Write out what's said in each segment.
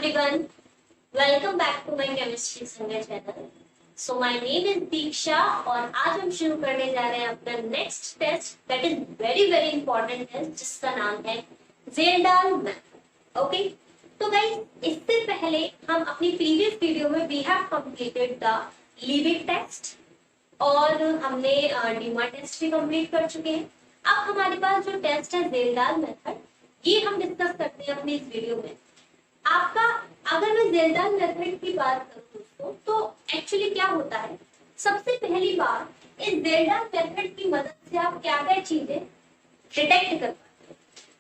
everyone, welcome back to my chemistry Sanjay channel. So my name is Diksha और आज हम शुरू करने जा रहे हैं अपना next test that is very important test जिसका नाम है ज़ेल्डाल मेथड। ओके, तो गाइस इससे पहले हम अपनी प्रीवियस वीडियो में we have completed the leaving test और हमने डीमा टेस्ट भी कंप्लीट कर चुके हैं। अब हमारे पास जो टेस्ट है ज़ेल्डाल मेथड, ये हम डिस्कस करते हैं अपनी इस वीडियो में। आपका अगर मैं ज़ेल्डाल मेथड की बात करूं दोस्तों, तो एक्चुअली क्या होता है, सबसे पहली बात इस ज़ेल्डाल मेथड की मदद से आप क्या क्या चीजें डिटेक्ट कर पाते हो।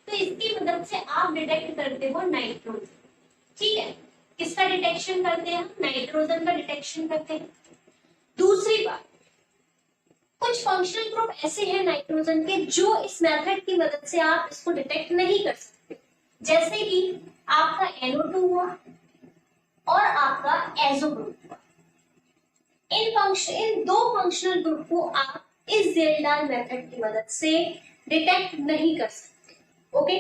तो इसकी मदद से आप डिटेक्ट करते हो नाइट्रोजन। ठीक है, किसका डिटेक्शन करते हैं? नाइट्रोजन का डिटेक्शन करते हैं। दूसरी बात, कुछ फंक्शनल ग्रुप ऐसे हैं नाइट्रोजन के जो इस मेथड की मदद से आप इसको डिटेक्ट नहीं कर सकते, जैसे कि आपका NO2 हुआ और आपका एजो ग्रुप हुआ। इन दो फंक्शनल ग्रुप को आप इस ज़ेल्डाल मेथड की मदद से डिटेक्ट नहीं कर सकते। ओके,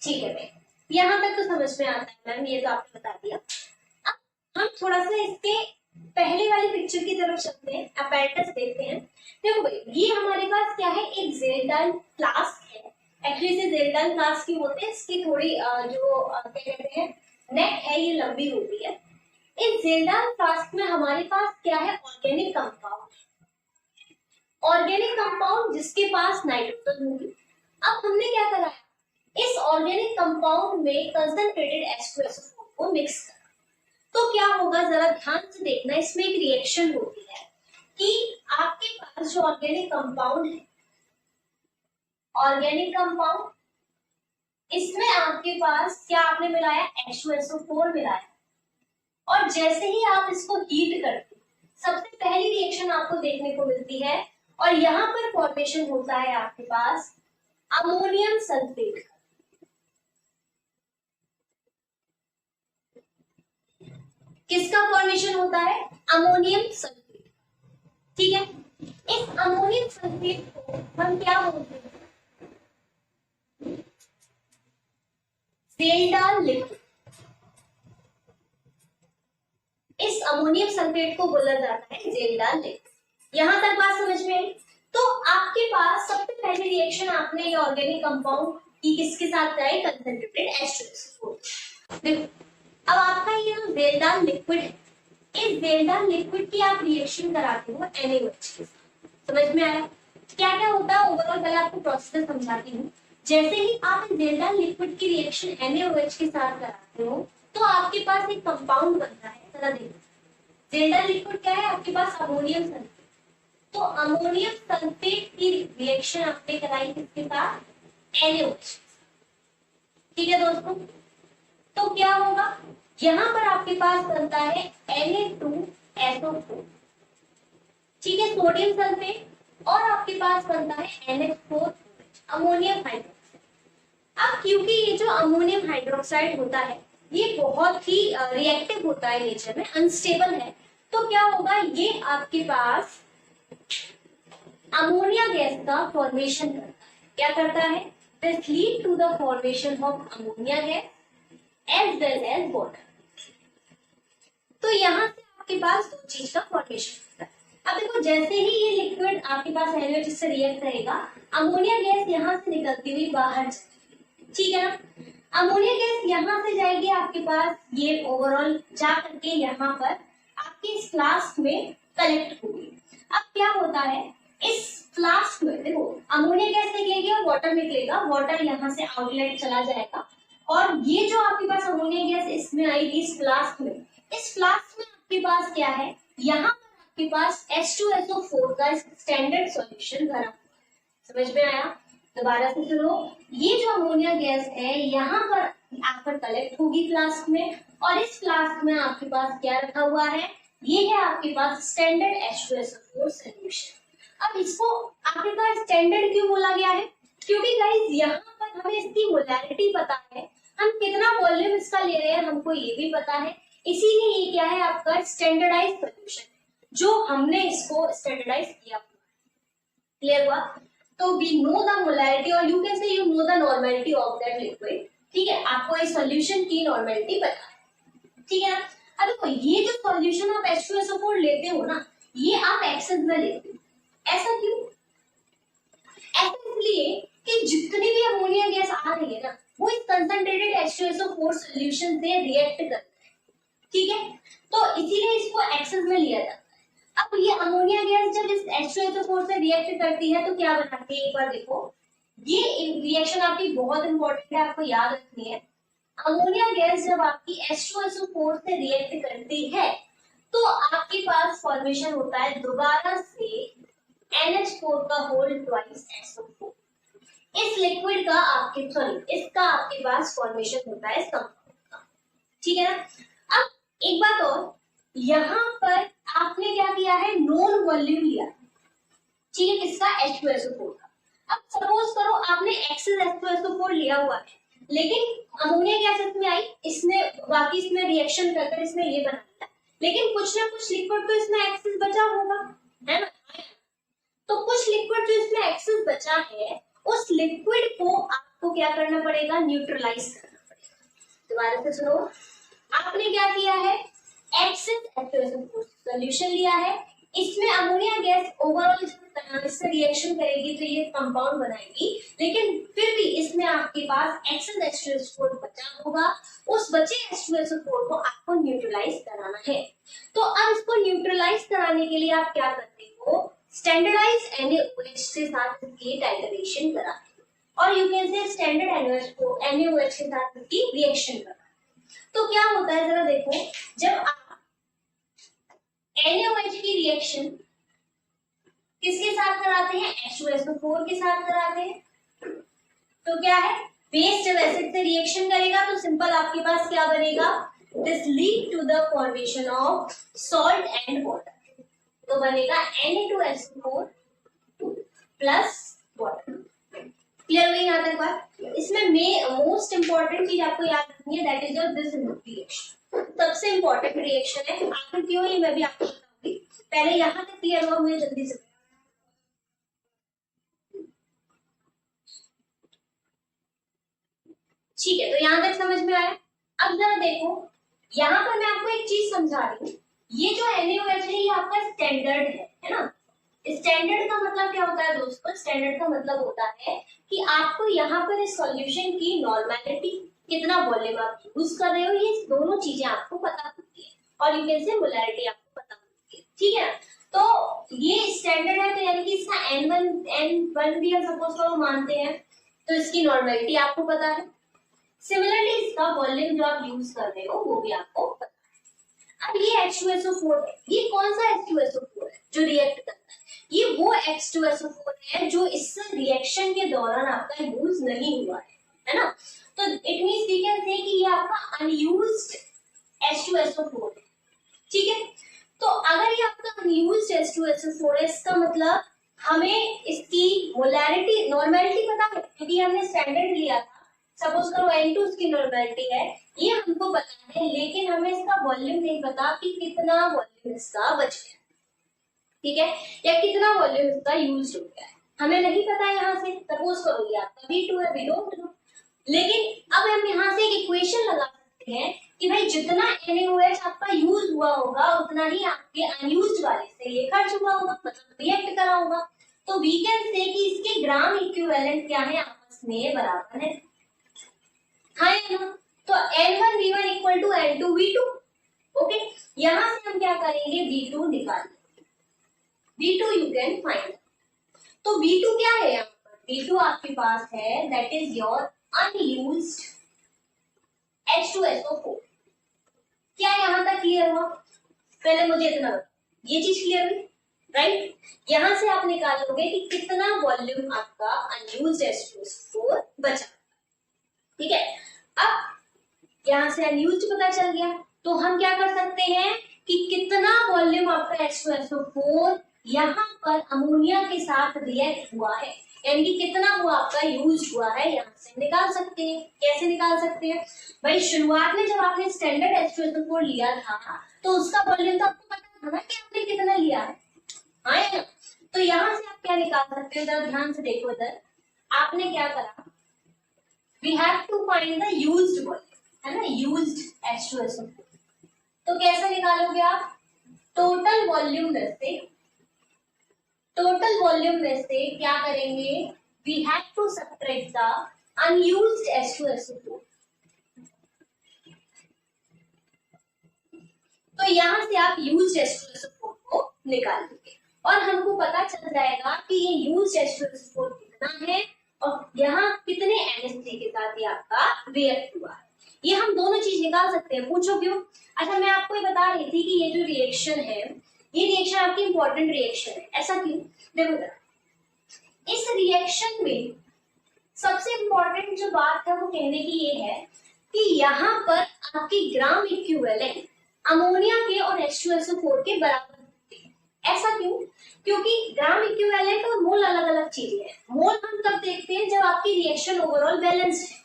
ठीक है भाई, यहां तक तो समझ में आता है मैम, ये तो आपने बता दिया। अब हम थोड़ा सा इसके पहले वाली पिक्चर की तरफ चलते हैं, अपैरेटस देखते हैं। देखो भाई, ये हमारे पास क्या है, एक ज़ेल्डाल फ्लास्क है। एक्चुअली से ज़ेल्डाल फ्लास्क की होते हैं, इसकी थोड़ी जो क्या कहते हैं नेक है, ये लंबी होती है। इस ज़ेल्डाल फ्लास्क में हमारे पास क्या है, ऑर्गेनिक कंपाउंड। ऑर्गेनिक कंपाउंड जिसके पास नाइट्रोजन होगी। अब हमने क्या करा है, इस ऑर्गेनिक कंपाउंड में कंसंट्रेटेड H2SO4 को मिक्स करा। तो क्या होगा, जरा ध्यान से देखना, इसमें एक रिएक्शन होती है कि आपके पास जो ऑर्गेनिक कंपाउंड है, ऑर्गेनिक कंपाउंड, इसमें आपके पास क्या आपने मिलाया, H2SO4 मिलाया। और जैसे ही आप इसको हीट करते, सबसे पहली रिएक्शन आपको देखने को मिलती है और यहाँ पर फॉर्मेशन होता है आपके पास अमोनियम सल्फेट। किसका फॉर्मेशन होता है? Ammonium sulphate. ठीक है, इस अमोनियम सल्फेट को हम क्या बोलते हैं? ज़ेल्डाल लिक्विड। इस अमोनियम सल्फेट को बोला जाता है ज़ेल्डाल लिक्विड। यहां तक बात समझ में आई? तो आपके पास सबसे पहली रिएक्शन आपने ये ऑर्गेनिक कंपाउंड की किसके साथ कराई, कंसंट्रेटेड H2SO4। देखो, अब आपका ये जो ज़ेल्डाल लिक्विड है, इस ज़ेल्डाल लिक्विड की आप रिएक्शन कराते हो NaOH के साथ। समझ में आया क्या क्या होता है? ओवरऑल पहले आपको प्रोसेस समझाती हूँ। जैसे ही आप इस ज़ेल्डाल लिक्विड की रिएक्शन NaOH के साथ कराते हो, तो आपके पास एक कंपाउंड बनता है। जरा देखो, ज़ेल्डाल लिक्विड क्या है आपके पास, अमोनियम सल्फेट। तो अमोनियम सल्फेट की रिएक्शन आपने कराई किसके साथ, NaOH। ठीक है दोस्तों, तो क्या होगा, यहां पर आपके पास बनता है Na2SO4। ठीक है, सोडियम सल्फेट, और आपके पास बनता है NH4 अमोनियम हाइड्रोक्साइड। अब क्योंकि ये जो अमोनियम हाइड्रोक्साइड होता है, ये बहुत ही रिएक्टिव होता है, नेचर में अनस्टेबल है, तो क्या होगा, ये आपके पास अमोनिया गैस का फॉर्मेशन करता है। क्या करता है? This lead to the formation of ammonia gas as well as water. तो यहाँ से आपके पास दो चीज का फॉर्मेशन होता है। अब देखो, जैसे ही ये लिक्विड आपके पास NaOH से रिएक्ट करेगा, अमोनिया गैस यहाँ से निकलती हुई बाहर जाएगी। ठीक है ना, अमोनिया गैस यहाँ से जाएगी आपके पास, ये ओवरऑल जा करके यहाँ पर आपके इस फ्लास्क में कलेक्ट होगी। अब क्या होता है, इस फ्लास्क में देखो अमोनिया गैस निकलेगी और वाटर निकलेगा, वाटर यहाँ से आउटलेट चला जाएगा, और ये जो आपके पास अमोनिया गैस इसमें आएगी इस फ्लास्क में। इस फ्लास्क में आपके पास क्या है, यहाँ पर आपके पास H2SO4 का स्टैंडर्ड सॉल्यूशन भरा हुआ है। समझ में आया? दोबारा से सुनो, ये जो अमोनिया गैस है यहाँ पर आकर कलेक्ट होगी फ्लास्क में, और इस फ्लास्क में आपके पास क्या रखा हुआ है, ये है आपके पास स्टैंडर्ड H2SO4 सॉल्यूशन। अब इसको आपके पास स्टैंडर्ड क्यों बोला गया है? क्योंकि गाइस यहाँ पर हमें इसकी मोलैरिटी पता है, हम कितना वॉल्यूम इसका ले रहे हैं हमको ये भी पता है, इसीलिए ये क्या है आपका स्टैंडर्डाइज्ड सॉल्यूशन, जो हमने इसको स्टैंडर्डाइज किया। क्लियर हुआ? तो वी नो द मोलैरिटी, और you can say you know the normality of that liquid, ठीक है, आपको इस सॉल्यूशन की नॉर्मेलिटी पता है, ठीक है ना। अब देखो ये जो सॉल्यूशन आप H2SO4 लेते हो ना, ये आप एक्सेस में लेते हो, ऐसा क्यों? ऐसा इसलिए कि जितनी भी अमोनिया गैस आ रही है ना, वो इस कंसंट्रेटेड H2SO4 सॉल्यूशन से रिएक्ट करता है, ठीक है, तो इसीलिए इसको एक्सेस में लिया जाता है। अब ये अमोनिया गैस जब इस H2SO4 से रिएक्ट करती है तो क्या बनाती है, एक बार देखो, ये रिएक्शन आपकी बहुत इंपॉर्टेंट है, आपको याद रखनी है। अमोनिया गैस जब आपकी H2SO4 से रिएक्ट करती है तो आपके पास फॉर्मेशन होता है दोबारा से NH4 का होल ट्वाइस SO4। इस लिक्विड का आपके इसका आपके पास फॉर्मेशन होता है इस कंपाउंड का, ठीक है ना। अब एक बात और, यहां पर आपने क्या किया है, नॉन वॉल्यूम लिया, ठीक है, किसका, H2SO4 का। अब सपोज करो आपने एक्सेस H2SO4 लिया हुआ है, लेकिन अमोनिया गैस इसमें आई, इसने बाकी इसमें रिएक्शन करके इसमें ये बना दिया, लेकिन कुछ ना कुछ लिक्विड तो इसमें एक्सेस बचा होगा, है ना। तो कुछ लिक्विड जो इसमें एक्सेस बचा है, उस लिक्विड को आपको क्या करना पड़ेगा, न्यूट्रलाइज करना पड़ेगा। दोबारा से सुनो, आपने क्या किया है, एक्सेस H2SO4 सॉल्यूशन लिया है, इसमें अमोनिया गैस ओवरऑल इससे रिएक्शन करेगी तो ये कंपाउंड बनाएगी, लेकिन फिर भी इसमें आपके पास एक्सेस H2SO4 बचा होगा, उस बचे H2SO4 को आपको न्यूट्रलाइज कराना है। तो अब इसको न्यूट्रलाइज कराने के लिए आप क्या करते हो, स्टैंडर्डाइज NaOH से साथ इसकी टाइट्रेशन कराते हो, और you can say standard NaOH के साथ इसकी रिएक्शन कराते। तो क्या होता है जरा देखो, जब आप NaOH की रिएक्शन किसके साथ कराते हैं, H2SO4 के साथ कराते हैं, तो क्या है, बेस जब एसिड से रिएक्शन करेगा तो सिंपल आपके पास क्या बनेगा, this lead to the formation of salt and water, तो बनेगा Na2SO4 प्लस वाटर। क्लियर हुई यहाँ तक बात। इसमें मोस्ट इंपॉर्टेंट चीज आपको याद रखनी है, that is your this reaction, सबसे इंपॉर्टेंट रिएक्शन है। आखिर क्यों ये मैं भी आपको बताऊंगी, पहले यहाँ तक क्लियर हुआ मुझे जल्दी से। ठीक है, तो यहाँ तक समझ में आया। अब जरा देखो, यहाँ पर मैं आपको एक चीज समझा रही हूँ, ये जो NaOH है ये आपका स्टैंडर्ड है ना। स्टैंडर्ड का मतलब क्या होता है दोस्तों, स्टैंडर्ड का मतलब होता है कि आपको यहाँ पर इस सॉल्यूशन की नॉर्मेलिटी, कितना वॉल्यूम आप यूज कर रहे हो, ये दोनों चीजें आपको पता होती है, और यू कैन से मोलैरिटी आपको पता होती है, ठीक है। तो ये स्टैंडर्ड है, तो यानी कि इसका N1 भी हम सपोज करो मानते हैं, तो इसकी नॉर्मेलिटी आपको पता है। सिमिलरली इसका वॉल्यूम जो आप यूज कर रहे हो वो भी आपको पता है। अब ये H2SO4 है, ये कौन सा H2SO4 है जो रिएक्ट करता है, ये वो H2SO4 है जो इस रिएक्शन के दौरान आपका यूज नहीं हुआ है ना। तो it means we can say कि ये आपका अनयूज्ड H2SO4 है, ठीक है। तो अगर ये आपका अनयूज्ड H2SO4 है, इसका मतलब हमें इसकी मोलैरिटी नॉर्मेलिटी पता है, क्योंकि हमने स्टैंडर्ड लिया था। सपोज करो N2 इसकी नॉर्मेलिटी है, ये हमको पता है, लेकिन हमें इसका वॉल्यूम नहीं पता कि कितना वॉल्यूम इसका बच गया, ठीक है, या कितना वॉल्यूम इसका यूज हो गया है, हमें नहीं पता। यहाँ से सपोज करो ये आपका V2 है, वी डोंट नो, लेकिन अब हम यहाँ से एक इक्वेशन लगा सकते हैं कि भाई जितना NaOH आपका यूज हुआ होगा उतना ही आपके अनयूज्ड वाले से ये खर्च हुआ होगा, मतलब रिएक्ट करा होगा। तो वी कैन से कि इसके ग्राम इक्विवेलेंट क्या है, आपस में बराबर है, हाँ या ना। तो N1V1 equal to N2V2, okay. यहाँ से हम क्या करेंगे, V2 निकालेंगे, V2 यू कैन फाइंड। तो V2 क्या है यहाँ पर, V2 आपके पास है that is your unused H2SO4। क्या यहाँ तक क्लियर हुआ, पहले मुझे इतना ये चीज क्लियर हुई, राइट। यहाँ से आप निकालोगे कि कितना वॉल्यूम आपका अनयूज्ड H2SO4 बचा, ठीक है। अब यहाँ से अनयूज्ड पता चल गया, तो हम क्या कर सकते हैं कि कितना वॉल्यूम आपका H2SO4 यहाँ पर अमोनिया के साथ रिएक्ट हुआ है, यानी कि कितना वो आपका यूज हुआ है, यहाँ से निकाल सकते हैं। कैसे निकाल सकते हैं भाई, शुरुआत में जब आपने स्टैंडर्ड H2SO4 लिया था तो उसका वॉल्यूम तो आपको पता था ना कि आपने कितना लिया है, हाँ। तो यहाँ से आप क्या निकाल सकते हो, जरा ध्यान से देखो इधर, आपने क्या करा, we have to find the used volume, है ना, यूज्ड H2SO4। तो कैसे निकालोगे आप? टोटल वॉल्यूम में से क्या करेंगे? We have to subtract the unused H2SO4। तो यहां से आप यूज्ड H2SO4 को निकाल दोगे और हमको पता चल जाएगा कि ये यूज्ड H2SO4 कितना है और यहाँ कितने NH3 के साथ ये आपका रिएक्ट हुआ है। ये हम दोनों चीज निकाल सकते हैं। पूछो क्यों? अच्छा, मैं आपको ये बता रही थी कि ये जो रिएक्शन है, ये रिएक्शन आपकी इंपॉर्टेंट रिएक्शन है। ऐसा क्यों? देखो, इस रिएक्शन में सबसे इंपॉर्टेंट जो बात है वो कहने की ये है कि यहाँ पर आपकी ग्राम इक्विवेलेंट अमोनिया के और H2SO4 के बराबर होती है। ऐसा क्यों? क्योंकि ग्राम इक्विवेलेंट और मोल अलग अलग चीजें हैं। मोल हम तब देखते हैं जब आपकी रिएक्शन ओवरऑल बैलेंस्ड है।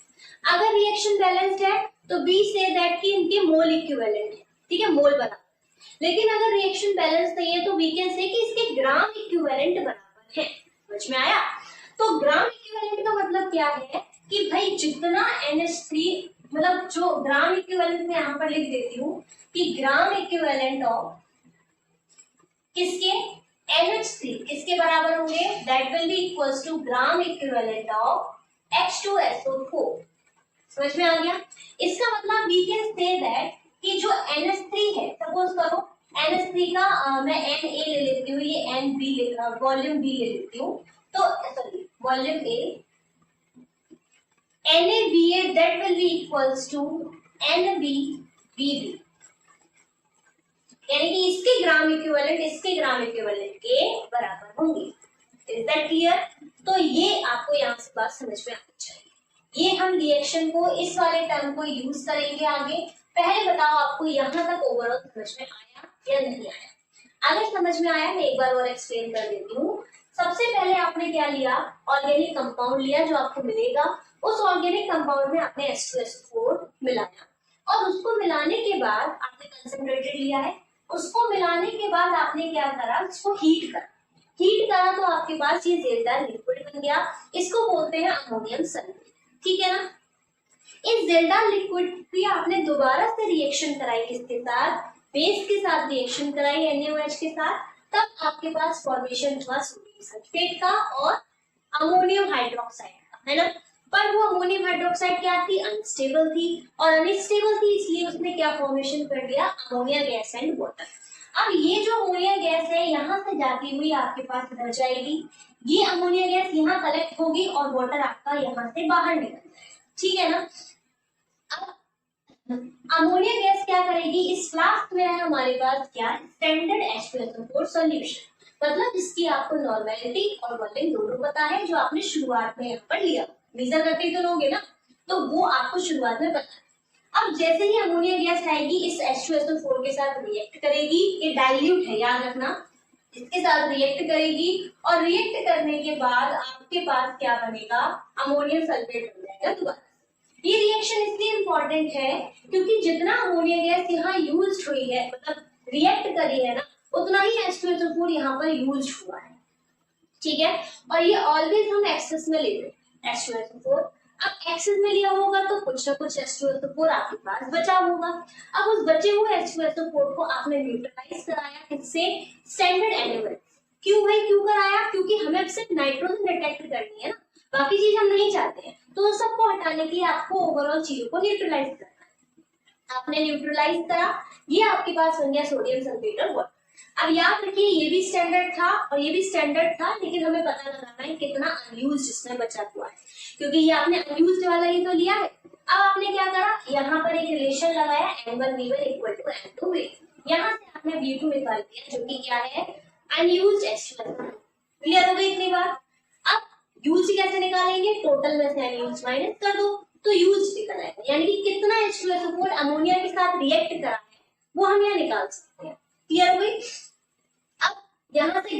अगर रिएक्शन बैलेंस्ड है तो बी से दैट की इनके मोल इक्विवेलेंट है, ठीक है, मोल बराबर। लेकिन अगर रिएक्शन बैलेंस नहीं है तो वी कैन से कि इसके ग्राम इक्विवेलेंट बराबर है। समझ में आया? तो ग्राम इक्विवेलेंट का मतलब क्या है कि भाई जितना NH3, मतलब जो ग्राम इक्विवेलेंट मैं यहाँ पर लिख देती हूँ कि ग्राम इक्विवेलेंट ऑफ किसके? NH3 किसके बराबर होंगे? That will be equals to gram equivalent of H2SO4। समझ में आ गया? इसका मतलब वी कैन से दैट कि जो NH3 है, सपोज करो NH3 का मैं Na ले लेती हूँ, ये Nb वॉल्यूम B ले लेती हूँ, तो sorry volume A, NaBA that will be equals to NbBB, यानी कि इसके ग्राम इक्विवेलेंट इसके ग्राम इक्विवेलेंट के बराबर होंगे। Is that clear? तो ये आपको यहाँ से बात समझ में आनी चाहिए। ये हम रिएक्शन को, इस वाले टर्म को यूज करेंगे आगे। पहले बताओ आपको यहाँ तक ओवरऑल समझ में आया या नहीं आया? अगर समझ में आया मैं एक बार और एक्सप्लेन कर देती हूँ। सबसे पहले आपने क्या लिया? ऑर्गेनिक कंपाउंड लिया जो आपको मिलेगा। उस ऑर्गेनिक कंपाउंड में आपने H2SO4 मिलाया और उसको मिलाने के बाद आपने कंसंट्रेटेड लिया है। उसको मिलाने के बाद आपने क्या करा? उसको हीट करा। हीट करा तो आपके पास ये जेलदार लिक्विड बन गया। इसको बोलते हैं अमोनियम सल्फेट, ठीक है ना? इस जेलदार लिक्विड की आपने दोबारा से रिएक्शन कराई किसके साथ? बेस के साथ रिएक्शन कराई, NaOH के साथ। तब आपके पास फॉर्मेशन हुआ सोडियम सल्फेट का और अमोनियम हाइड्रोक्साइड का, है ना? पर वो अमोनियम हाइड्रोक्साइड क्या थी? अनस्टेबल थी, और अनस्टेबल थी इसलिए उसने क्या फॉर्मेशन कर दिया? Ammonia gas and water. अब ये जो अमोनिया गैस है यहाँ से जाती हुई आपके पास इधर जाएगी। ये अमोनिया गैस यहाँ कलेक्ट होगी और वाटर आपका यहाँ से बाहर निकल जाएगा, ठीक है ना? अब अमोनिया गैस क्या करेगी? इस फ्लास्क में है हमारे पास क्या? स्टैंडर्ड H2SO4 सॉल्यूशन, मतलब इसकी आपको नॉर्मेलिटी और वॉल्यूम दोनों पता है, जो आपने शुरुआत में यहाँ पर लिया। मेजर करते तो लोगे ना, तो वो आपको शुरुआत में पता है। अब जैसे ही अमोनिया गैस आएगी इस H2SO4 के साथ रिएक्ट करेगी। ये डाइल्यूट है, याद रखना, इसके साथ रिएक्ट करेगी और रिएक्ट करने के बाद आपके पास क्या बनेगा? अमोनियम सल्फेट बन जाएगा दोबारा। ये रिएक्शन इसलिए इंपॉर्टेंट है क्योंकि जितना अमोनिया गैस यहाँ यूज हुई है, मतलब रिएक्ट करी है ना, उतना ही H2SO4 यहाँ पर यूज हुआ है, ठीक है? और ये ऑलवेज हम एक्सेस में लेते हैं H2SO4। अब एक्सेस में लिया होगा तो कुछ ना कुछ H2SO4 आपके पास बचा होगा। अब उस बचे हुए H2SO4 को आपने न्यूट्रलाइज कराया किससे? Standard NaOH। क्यों भाई, क्यों कराया? क्योंकि हमें सिर्फ नाइट्रोजन डिटेक्ट करनी है ना, बाकी चीज हम नहीं चाहते हैं। तो सबको हटाने के लिए आपको ओवरऑल चीजों को न्यूट्रलाइज करना है। आपने न्यूट्रलाइज करा, ये आपके पास बन गया सोडियम सल्फेट और वाटर। अब याद रखिए ये भी स्टैंडर्ड था और ये भी स्टैंडर्ड था, लेकिन हमें पता लगाना है कितना अनयूज्ड इसमें बचा हुआ है, क्योंकि ये आपने अनयूज्ड वाला ही तो लिया है। अब आपने क्या करा? यहाँ पर एक रिलेशन लगाया N1V1 इक्वल टू N2V। यहाँ से आपने V2 निकाल दिया जो कि क्या है? Unused H2SO4। क्लियर हो गई इतनी बार? अब यूज कैसे निकालेंगे? टोटल में से अनयूज माइनस कर दो तो यूज निकल आएगा, यानी कि कितना H2SO4 अमोनिया के साथ रिएक्ट करा है वो हम यहाँ निकाल सकते हैं। क्लियर हो गई? अब यहाँ से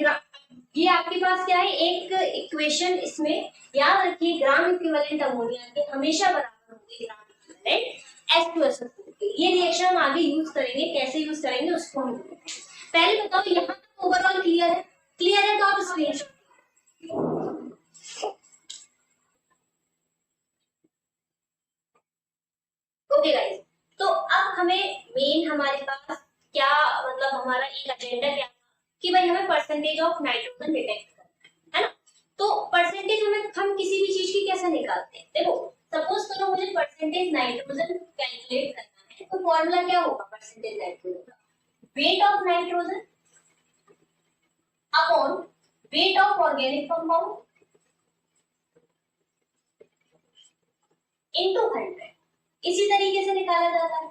ये आपके पास क्या है? एक इक्वेशन, इसमें याद रखिए ग्राम इक्विवेलेंट अमोनिया के हमेशा बराबर होंगे ग्राम इक्विवेलेंट H2SO4 के। ये रिएक्शन हम आगे यूज करेंगे, कैसे यूज करेंगे उसको हम पहले बताओ। यहाँ तक ओवरऑल क्लियर है? क्लियर है तो आप स्क्रीनशॉट मेन हमारे पास क्या मतलब हमारा एक एजेंडा क्या था कि भाई हमें परसेंटेज ऑफ नाइट्रोजन डिटेक्ट करना है ना। तो परसेंटेज हम किसी भी चीज की कैसे निकालते हैं, देखो सपोज करो मुझे परसेंटेज नाइट्रोजन कैलकुलेट करना है, तो फॉर्मूला क्या होगा परसेंटेज नाइट्रोजन का, wait of nitrogen upon weight of organic compound into 100, इसी तरीके से निकाला जाता है।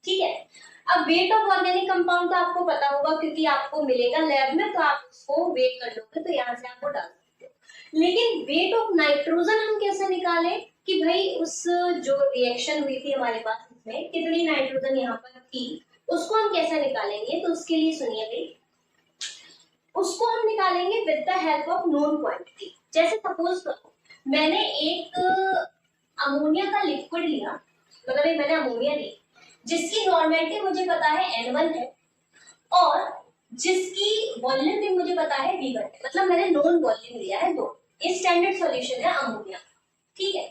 ठीक है, अब वेट ऑफ ऑर्गेनिक कंपाउंड तो आपको पता होगा क्योंकि आपको मिलेगा लैब में, तो आप उसको वेट कर लोगे तो यहाँ से आपको डाल सकते हो। लेकिन वेट ऑफ नाइट्रोजन हम कैसे निकालें कि भाई उस जो रिएक्शन हुई थी हमारे पास इसमें कितनी नाइट्रोजन यहाँ पर थी, उसको हम कैसे निकालेंगे, तो उसके लिए सुनिए भाई, उसको हम निकालेंगे with the help of known quantity. जैसे सपोज करो मैंने एक अमोनिया का लिक्विड लिया, मतलब मैंने अमोनिया ली जिसकी नॉर्मेलिटी मुझे पता है N1 है और जिसकी वॉल्यूम भी मुझे पता है V1 है, मतलब मैंने नॉन वॉल्यूम लिया है दो। ये स्टैंडर्ड सॉल्यूशन है अमोनिया। ठीक है,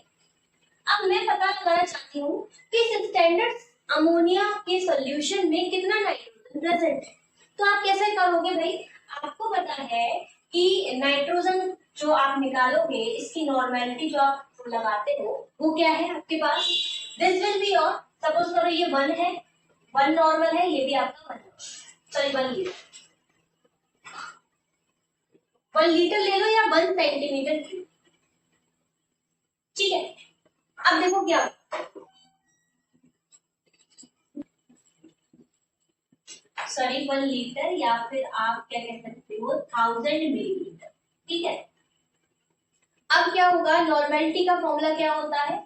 अब मैं पता लगाना चाहती हूँ कि इस स्टैंडर्ड अमोनिया के सॉल्यूशन में कितना नाइट्रोजन प्रेजेंट है। तो आप कैसे करोगे भाई, आपको पता है कि नाइट्रोजन जो आप निकालोगे इसकी नॉर्मेलिटी जो आप लगाते हो वो क्या है आपके पास, this will be your, suppose करो ये 1 है, 1 नॉर्मल है, ये भी आपका 1, सॉरी 1 लीटर, 1 लीटर ले लो या 1 सेंटीमीटर क्यूब। ठीक है, अब देखो क्या, सॉरी 1 लीटर या फिर आप क्या कह सकते हो 1000 मिलीलीटर। ठीक है, अब क्या होगा, नॉर्मेलिटी का फॉर्मूला क्या होता है,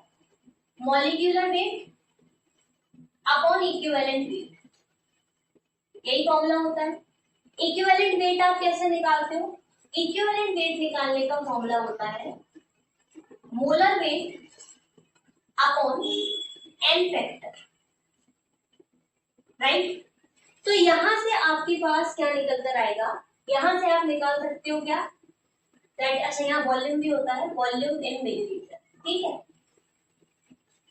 molecular weight upon equivalent weight, यही फॉर्मूला होता है। इक्विवेलेंट वेट आप कैसे निकालते हो, इक्विवेलेंट वेट निकालने का फॉर्मूला होता है molar weight upon N factor, right. तो यहां से आपके पास क्या निकल कर आएगा, यहां से आप निकाल सकते हो क्या, दैट अच्छा यहाँ वॉल्यूम भी होता है, वॉल्यूम इन मिलीलीटर। ठीक है,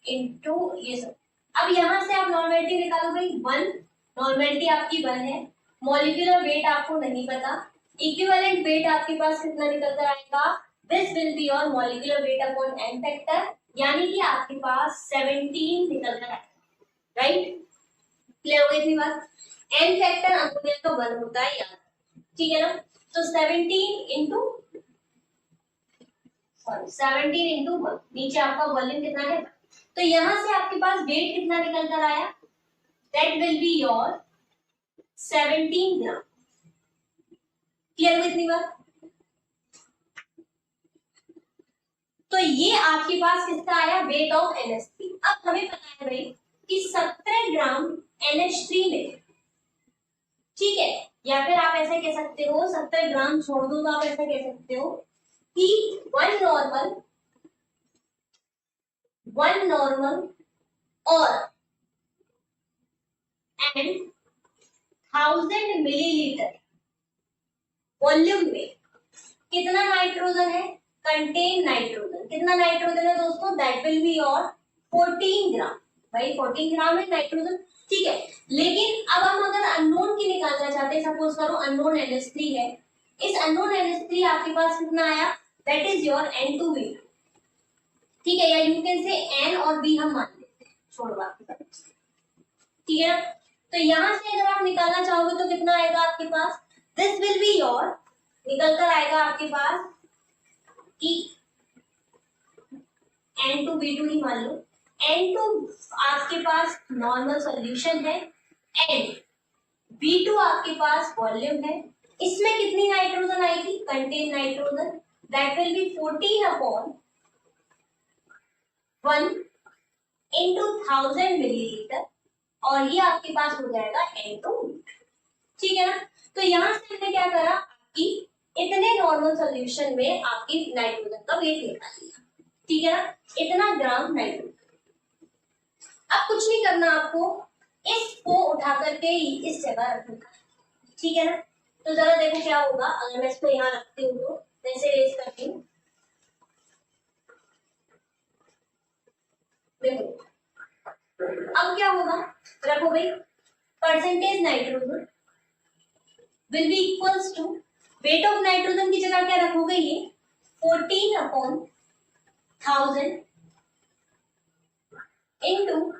इनटू ये सब। अब यहां से आप नॉर्मेलिटी निकालो भाई 1, नॉर्मेलिटी आपकी 1 है, मॉलिक्यूलर वेट आपको नहीं पता, इक्विवेलेंट वेट आपके पास कितना निकल कर आएगा, this will be your molecular weight upon N factor, यानी कि आपके पास 17 निकल कर आएगा, राइट। क्लियर हो गई थी बात, एन फैक्टर अमोनिया का 1 होता है याद, ठीक है ना। तो 17 इंटू 1, नीचे आपका वॉल्यूम कितना है, तो यहां से आपके पास वेट कितना निकल कर आया, that will be your 17 gram. Clear हुई इतनी बात, तो ये आपके पास किसका आया, वेट ऑफ NH3। अब हमें पता है भाई कि 17 ग्राम NH3 में, ठीक है, या फिर आप ऐसे कह सकते हो 70 ग्राम छोड़ दो, तो आप ऐसे कह सकते हो कि 1 नॉर्मल और एंड 1000 मिलीलीटर वॉल्यूम में कितना नाइट्रोजन है, कंटेन नाइट्रोजन, कितना नाइट्रोजन है दोस्तों, दैट विल बी योर 14 ग्राम। भाई 14 ग्राम है नाइट्रोजन, ठीक है। लेकिन अब हम अगर अननोन की निकालना चाहते हैं, सपोज करो अननोन NH3 है, इस अननोन NH3 आपके पास कितना आया, दैट इज योर N2B, ठीक है, या यू कैन से N और B हम मान लेते हैं, छोड़ बाकी सब, ठीक है ना। तो यहां से अगर आप निकालना चाहोगे तो कितना आएगा आपके पास, दिस विल बी योर, निकल कर आएगा आपके पास कि N2B2 ही मान लो, N2 आपके पास नॉर्मल सॉल्यूशन है, एंड B2 आपके पास वॉल्यूम है, इसमें कितनी नाइट्रोजन आएगी, contain nitrogen, that will B 14 upon 1 into 1000 millilitre, और ये आपके पास हो जाएगा N2, ठीक है ना। तो यहां से हमने क्या करा कि इतने नॉर्मल सॉल्यूशन में आपकी नाइट्रोजन का वेट निकाल लिया, ठीक है ना, इतना ग्राम नाइट्रोजन। अब कुछ नहीं करना आपको, इसको उठा करके इस जगह रखना, ठीक है ना। तो जरा देखो क्या होगा, अगर मैं इसको यहाँ रखती हूँ तो वैसे रेस करती हूँ, देखो अब क्या होगा, रखो भाई, percentage nitrogen will be equals to, weight of nitrogen की जगह क्या रखोगे, ये 14/1000 इंटू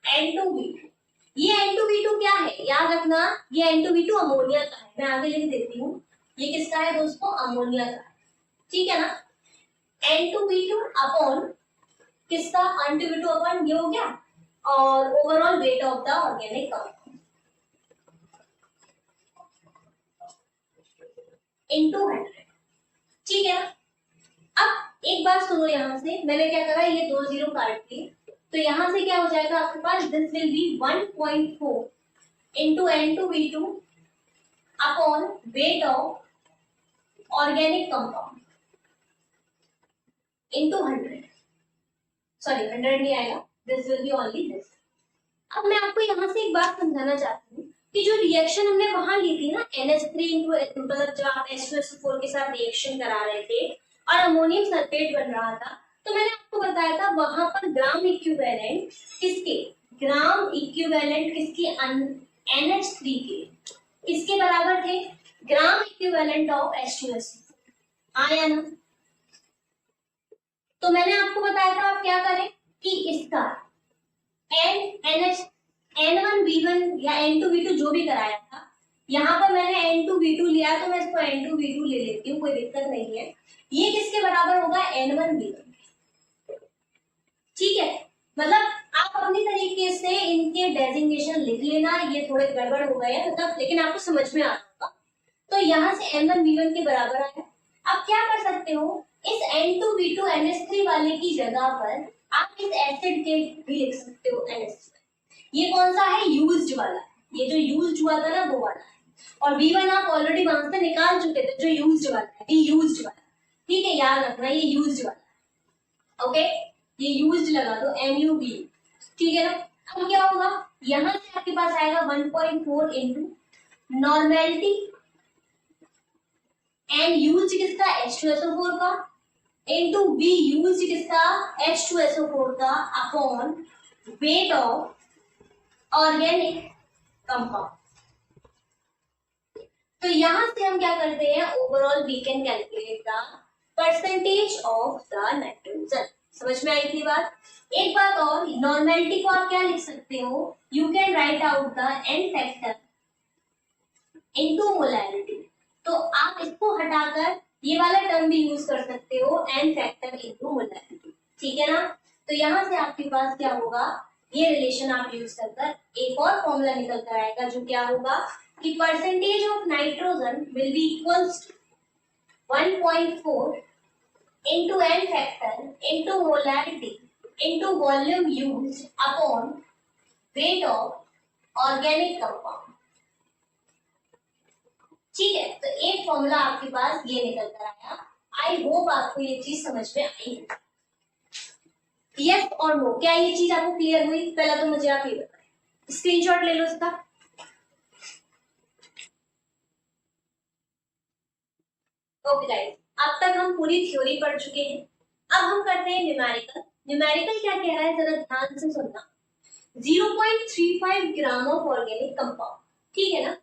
N2V2। ये N2V2 क्या है याद रखना, ये N2V2 अमोनिया का है, मैं आगे लिख देती हूँ। ये किसका है दोस्तों, अमोनिया का है, ठीक है ना। N2V2 अपॉन किसका, N2V2 अपॉन ये हो गया, और overall weight of the organic compound into 100, ठीक है। अब एक बात सुनो, यहां से मैंने क्या करा, ये 2 जीरो काट दिए, तो यहां से क्या हो जाएगा आपके पास, this will be 1.4 into N2V2 upon weight of organic compound into 100, sorry 100 नहीं आएगा, this will be only this. अब मैं आपको यहाँ से एक बात समझाना चाहती हूँ कि जो रिएक्शन हमने वहां ली थी ना, NH3 मतलब जब आप H2SO4 के साथ रिएक्शन करा रहे थे और अमोनियम सल्फेट बन रहा था, तो मैंने आपको बताया था वहां पर ग्राम इक्विवेलेंट किसके, ग्राम इक्विवेलेंट किसके, NH3 के किसके बराबर थे, ग्राम इक्विवेलेंट ऑफ H2SO4, आया ना। तो मैंने आपको बताया था आप क्या करें कि इसका N1V1 या N2V2 जो भी कराया था, यहाँ पर मैंने N2V2 लिया तो मैं इसको N2V2 ले लेती हूँ, कोई दिक्कत नहीं है। ये किसके बराबर होगा, N1V1, ठीक है। मतलब आप अपनी तरीके से इनके डेजिग्नेशन लिख लेना, ये थोड़े गड़बड़ हो गए मतलब, लेकिन आपको समझ में आ रहा। तो यहाँ से N1V1 के बराबर आया। अब क्या कर सकते हो, इस N2V2 NH3 वाले की जगह पर आप इस एसिड के भी लिख सकते हो NH3। ये कौन सा है, यूज्ड वाला, ये जो यूज्ड हुआ था ना वो वाला है, और V1 आप ऑलरेडी वहां से निकाल चुके थे, जो यूज्ड वाला है, ये यूज्ड वाला, ठीक है, याद रखना ये यूज्ड वाला, ओके, ये यूज्ड लगा दो MUV, ठीक है ना। अब क्या होगा, यहां से आपके पास आएगा 1.4 इंटू नॉर्मेलिटी एंड यूज किसका, H2SO4 का, इंटू बी यूज किसका, H2SO4 का, upon weight of organic compound. तो यहां से हम क्या करते हैं, overall we can calculate the percentage of the nitrogen. समझ में आई थी बात। एक बात और, नॉर्मेलिटी को आप क्या लिख सकते हो, you can write out the N factor into molarity. तो आप इसको हटाकर ये वाला टर्म भी यूज कर सकते हो, एन फैक्टर इनटू मोलैरिटी, ठीक है ना। तो यहां से आपके पास क्या होगा, ये रिलेशन आप यूज कर एक और फॉर्मूला निकल कर आएगा, जो क्या होगा कि percentage of nitrogen will be equals to 1.4 into n factor into molarity into volume used upon weight of organic compound, ठीक है। तो एक फॉर्मूला आपके पास ये निकल कर आया। आई होप आपको ये चीज समझ में आई है, यस और नो, क्या ये चीज आपको क्लियर हुई, पहला तो मुझे आप ये बताएं, स्क्रीनशॉट ले लो इसका। ओके गाइस, अब तक हम पूरी थ्योरी पढ़ चुके हैं, अब हम करते हैं न्यूमेरिकल। न्यूमेरिकल क्या कह रहा है जरा ध्यान से सुनना। 0.35 ग्राम ऑफ ऑर्गेनिक कंपाउंड, ठीक है ना,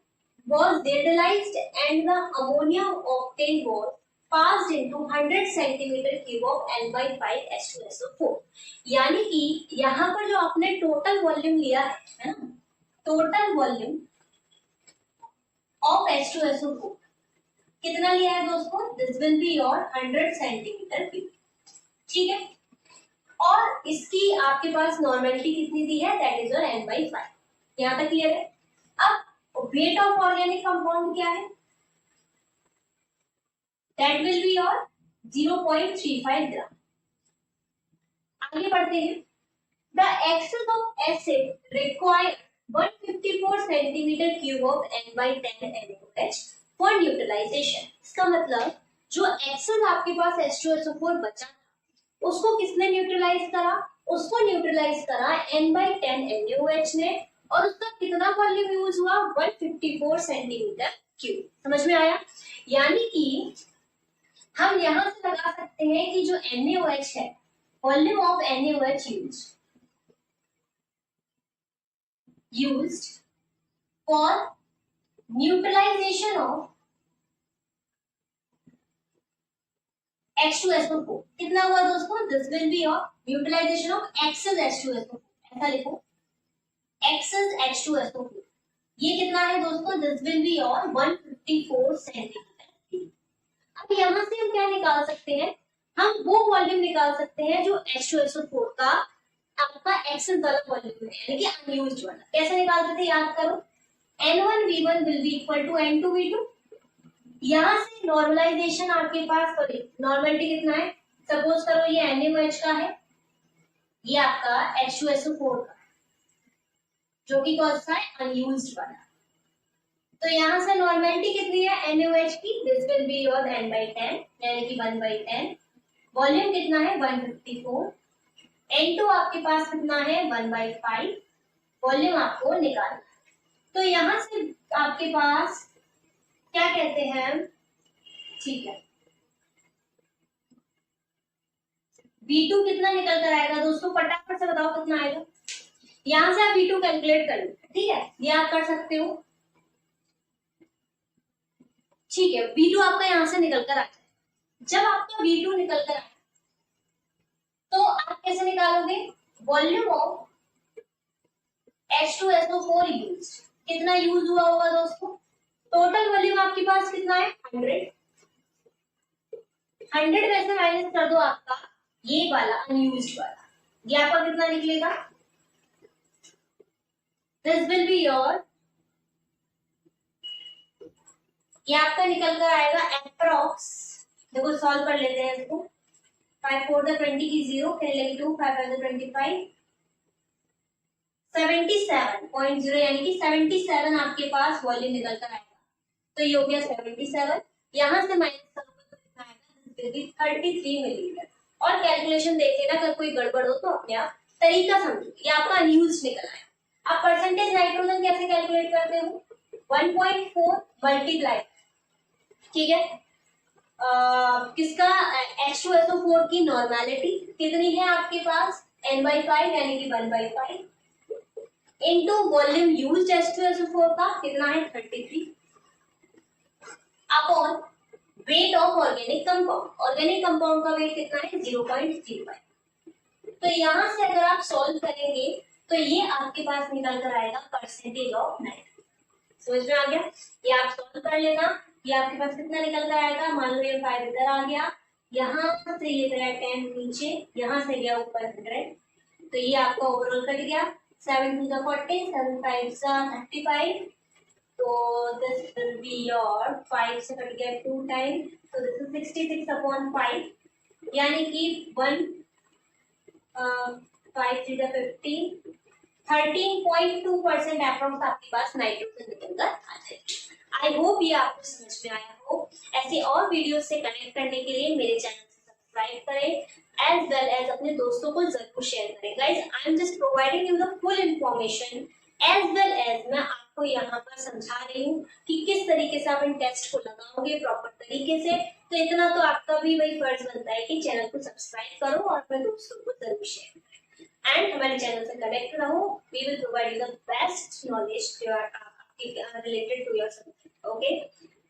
was detailized and the ammonia obtained was passed into 100 centimeter cube of N/5 H2SO4। यानी कि यहाँ पर जो आपने टोटल वॉल्यूम लिया है ना, टोटल वॉल्यूम ऑफ H2SO4 कितना लिया है दोस्तों, this will be your 100 centimetre cube, ठीक है। और इसकी आपके पास नॉर्मेलिटी कितनी दी है, दैट इज योर N/5। यहाँ तक क्लियर है। अब वेट ऑफ ऑर्गेनिक कंपाउंड क्या है, that will be your 0.35 gram. आगे बढ़ते हैं। The excess of acid require 154 centimetre cube of N/10 NaOH for neutralisation. इसका मतलब जो एक्सेस आपके पास H2SO4 बचा उसको किसने न्यूट्रलाइज करा, उसको न्यूट्रलाइज करा N/10 NaOH ने, और उसका कितना वॉल्यूम यूज हुआ, 154 सेंटीमीटर क्यूब। समझ में आया। यानी कि हम यहां से लगा सकते हैं कि जो NaOH है, volume of NaOH used for neutralisation of H2SO4 कितना हुआ दोस्तों, this will be your neutralisation of excess H2SO4, ऐसा लिखो एक्सेस H2SO4, ये कितना है दोस्तों, this will be your 154 centimetre. अब यहाँ से हम क्या निकाल सकते हैं, हम वो वॉल्यूम निकाल सकते हैं जो H2SO4 का आपका एक्सेस वाला वॉल्यूम है, यानी कि अनयूज्ड वाला। कैसे निकालते थे, याद करो, N1V1 will be equal to N2V2। यहाँ से नॉर्मलाइजेशन आपके पास, सॉरी नॉर्मलिटी कितना है, सपोज करो ये NaOH का है, ये आपका H2SO4 का, जो कि कौन सा है, अनयूज्ड वाला। तो यहाँ से नॉर्मलिटी कितनी है NaOH की, this will be your N/10 यानी कि 1/10। वॉल्यूम कितना है 154। N2 आपके पास कितना है 1/5। वॉल्यूम आपको निकालना। तो यहाँ से आपके पास क्या कहते हैं, ठीक है, V2 कितना निकल कर आएगा दोस्तों, फटाफट से बताओ कितना आएगा। यहां से आप V2 कैलकुलेट कर लो, ठीक है, ये आप कर सकते हो, ठीक है। V2 आपका यहां से निकल कर आ जाए। जब आपका V2 निकल कर आए तो आप कैसे निकालोगे, वॉल्यूम ऑफ H2SO4 यूज, कितना यूज हुआ होगा दोस्तों, टोटल वॉल्यूम आपके पास कितना है 100। 100 में से माइनस कर दो आपका ये वाला अनयूज्ड वाला, ये आपका कितना निकलेगा, दिस विल बी योर, ये आपका निकल कर आएगा अप्रॉक्स, देखो सॉल्व कर लेते हैं इसको, 5 4 20 की 0 फिर लेके 2 5 5 25 77.0 यानी कि 77 आपके पास वॉल्यूम निकल कर आएगा। तो ये हो गया 77, यहां से माइनस करोगे तो कितना आएगा, 33 मिलीलीटर। और कैलकुलेशन देख लेना, अगर कोई गड़बड़ हो तो अपने आप तरीका समझो, ये आपका अनयूज्ड निकल आया। आप परसेंटेज नाइट्रोजन कैसे कैलकुलेट करते हो, 1.4 मल्टीप्लाई, ठीक है, किसका H2SO4 की नॉर्मेलिटी कितनी है आपके पास N/5 यानी कि 1/5 इनटू वॉल्यूम यूज्ड H2SO4 का कितना है 33 upon weight of organic compound, organic compound का वेट कितना है 0.05। तो यहां से अगर आप सॉल्व करेंगे तो ये आपके पास निकल कर आएगा परसेंटेज ऑफ नाइट्रोजन। समझ में आ गया, ये आप सॉल्व कर लेना, ये आपके पास कितना निकल कर आएगा, मान लो ये 5 इधर आ गया, यहाँ से ये गया 10 नीचे, यहाँ से गया ऊपर 100, तो ये आपका ओवरऑल कट गया 7 to the 40, 7 5 35, तो दिस विल बी योर 5 से कट गया 2 टाइम, तो दिस इज 66 अपॉन 5 यानी कि 1 5 3 15 13.2% अप्रॉक्स आपके पास नाइट्रोजन निकल कर आ जाएगा। आई होप ये आपको समझ में आया हो। ऐसे और वीडियो से कनेक्ट करने के लिए मेरे चैनल से सब्सक्राइब करें एज वेल एज अपने दोस्तों को जरूर शेयर करें। Guys I am just providing you the full information as well as मैं आपको यहाँ पर समझा रही हूँ कि किस तरीके से आप इन टेस्ट को लगाओगे प्रॉपर तरीके से। तो इतना तो आपका भी वही फर्ज बनता है कि चैनल को सब्सक्राइब करो और अपने दोस्तों को जरूर शेयर करें एंड हमारे चैनल से कनेक्ट रहो। We will provide you the best knowledge related to your subject. Okay,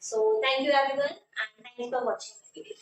so thank you everyone and thanks for watching the video.